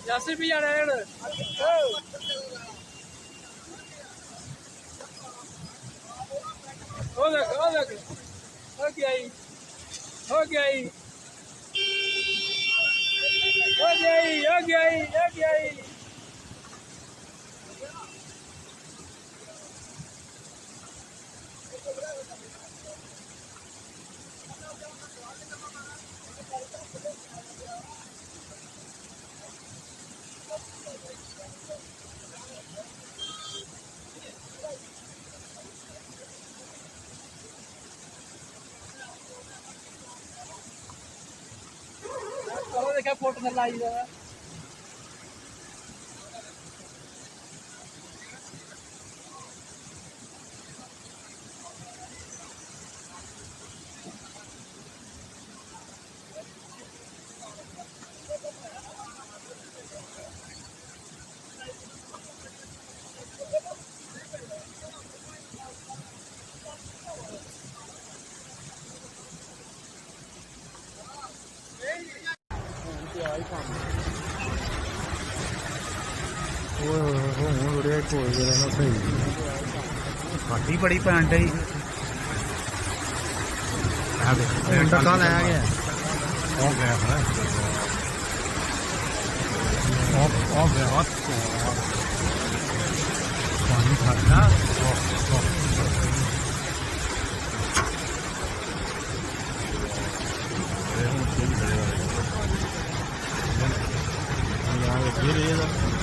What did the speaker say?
80 ਵੀ ਜਾਣਾ ਹੁਣ ਉਹ ਦੇਖ ਹੋ ਗਿਆ ਹੀ ਹੋ ਗਿਆ ਹੀ ਹੋ ਗਿਆ ਹੀ ਹੋ ਗਿਆ ਹੀ ਹੋ ਗਿਆ ਹੀ देखा फोटो में लाई जरा ਸਾਡੀ ਬੜੀ ਪੈਂਟ ਹੈ ਟੱਕਾ ਲੈ ਗਿਆ ਉਹ ਗਿਆ ਹੈ ਉਹ ਗਿਆ ਹੱਥ ਪਾਣੀ ਭਰਨਾ ਯਾਰ ਇਹ